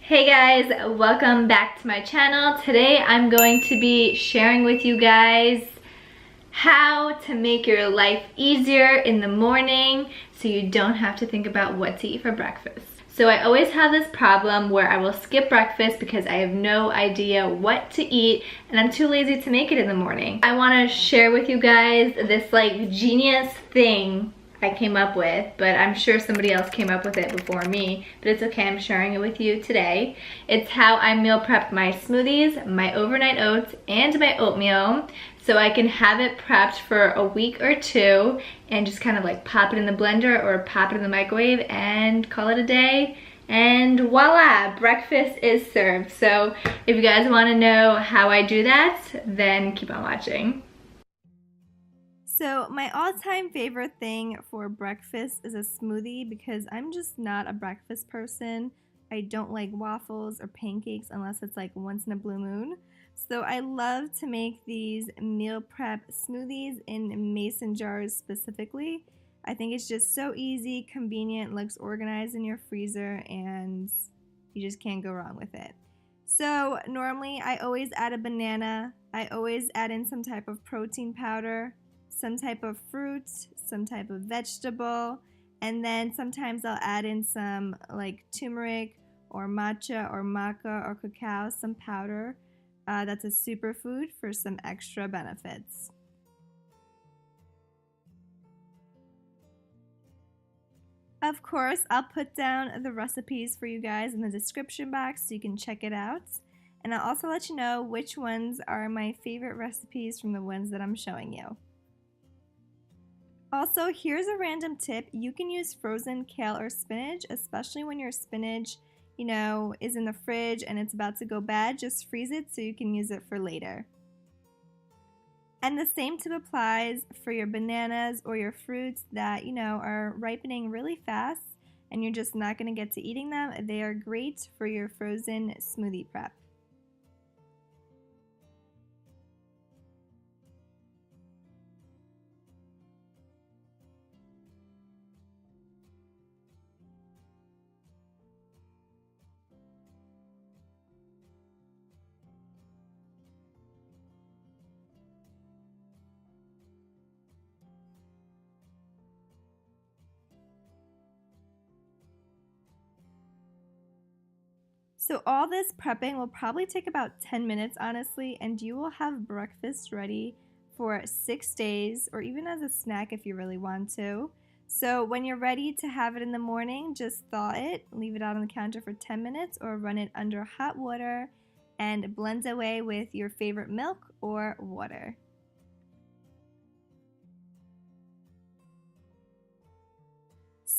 Hey guys, welcome back to my channel. Today I'm going to be sharing with you guys how to make your life easier in the morning so you don't have to think about what to eat for breakfast. So I always have this problem where I will skip breakfast because I have no idea what to eat and I'm too lazy to make it in the morning. I want to share with you guys this genius thing I came up with, but I'm sure somebody else came up with it before me, but it's okay, I'm sharing it with you today. It's how I meal prep my smoothies, my overnight oats, and my oatmeal, so I can have it prepped for a week or two and just kind of pop it in the blender or pop it in the microwave and call it a day. And voila, breakfast is served. So if you guys want to know how I do that, then keep on watching. So my all-time favorite thing for breakfast is a smoothie because I'm just not a breakfast person. I don't like waffles or pancakes unless it's once in a blue moon. So I love to make these meal prep smoothies in mason jars specifically. I think it's just so easy, convenient, looks organized in your freezer, and you just can't go wrong with it. So normally I always add a banana. I always add in some type of protein powder, some type of fruit, some type of vegetable, and then sometimes I'll add in some turmeric or matcha or maca or cacao, some powder. That's a superfood for some extra benefits. Of course, I'll put down the recipes for you guys in the description box so you can check it out. And I'll also let you know which ones are my favorite recipes from the ones that I'm showing you. Also, here's a random tip. You can use frozen kale or spinach, especially when your spinach, is in the fridge and it's about to go bad. Just freeze it so you can use it for later. And the same tip applies for your bananas or your fruits that, are ripening really fast and you're just not going to get to eating them. They are great for your frozen smoothie prep. So all this prepping will probably take about 10 minutes, honestly, and you will have breakfast ready for 6 days or even as a snack if you really want to. So when you're ready to have it in the morning, just thaw it, leave it out on the counter for 10 minutes or run it under hot water and blend away with your favorite milk or water.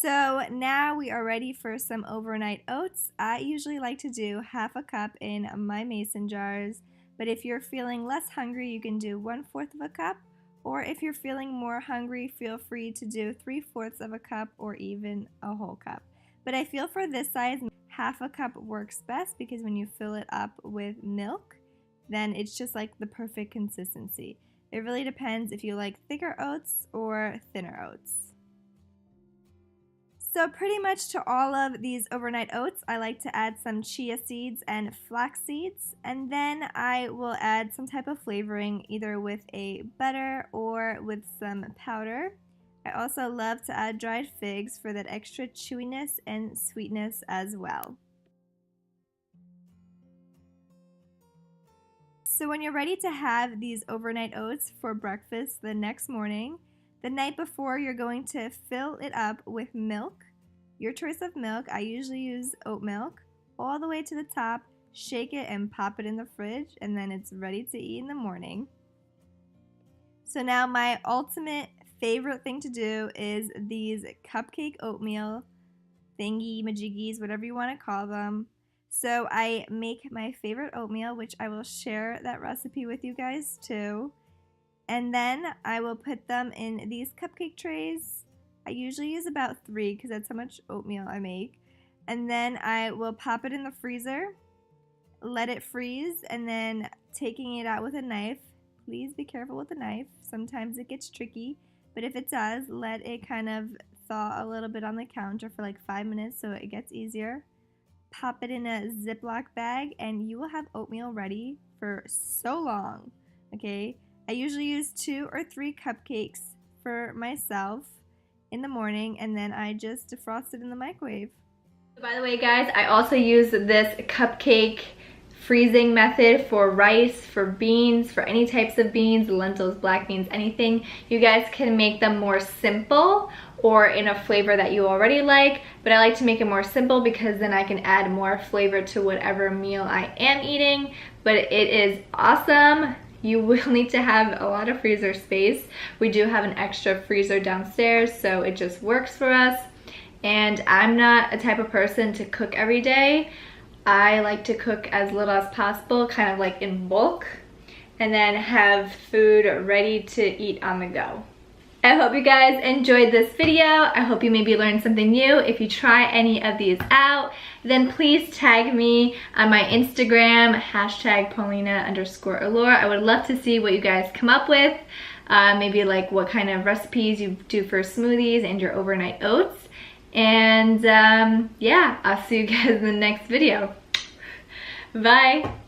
So now we are ready for some overnight oats. I usually like to do half a cup in my mason jars, but if you're feeling less hungry, you can do 1/4 of a cup, or if you're feeling more hungry, feel free to do 3/4 of a cup or even a whole cup. But I feel for this size, half a cup works best because when you fill it up with milk, then it's just the perfect consistency. It really depends if you like thicker oats or thinner oats. So pretty much to all of these overnight oats, I like to add some chia seeds and flax seeds, and then I will add some type of flavoring either with a butter or with some powder. I also love to add dried figs for that extra chewiness and sweetness as well. So when you're ready to have these overnight oats for breakfast the next morning, the night before you're going to fill it up with milk. Your choice of milk, I usually use oat milk, all the way to the top, shake it and pop it in the fridge, and then it's ready to eat in the morning. So now my ultimate favorite thing to do is these cupcake oatmeal thingy majiggies, whatever you want to call them. So I make my favorite oatmeal, which I will share that recipe with you guys too. And then I will put them in these cupcake trays. I usually use about 3 because that's how much oatmeal I make. And then I will pop it in the freezer, let it freeze, and then taking it out with a knife. Please be careful with the knife. Sometimes it gets tricky, but if it does, let it kind of thaw a little bit on the counter for 5 minutes so it gets easier. pop it in a Ziploc bag, and you will have oatmeal ready for so long. Okay, I usually use 2 or 3 cupcakes for myself in the morning, and then I just defrost it in the microwave. By the way, guys, I also use this cupcake freezing method for rice, for beans, for any types of beans, lentils, black beans, anything. You guys can make them more simple or in a flavor that you already like, but I like to make it more simple because then I can add more flavor to whatever meal I am eating. But it is awesome. You will need to have a lot of freezer space. We do have an extra freezer downstairs, so it just works for us. And I'm not a type of person to cook every day. I like to cook as little as possible, kind of like in bulk, and then have food ready to eat on the go. I hope you guys enjoyed this video. I hope you maybe learned something new. If you try any of these out, then please tag me on my Instagram, #Paulina_Allure. I would love to see what you guys come up with. Maybe like what kind of recipes you do for smoothies and your overnight oats. And yeah, I'll see you guys in the next video. Bye.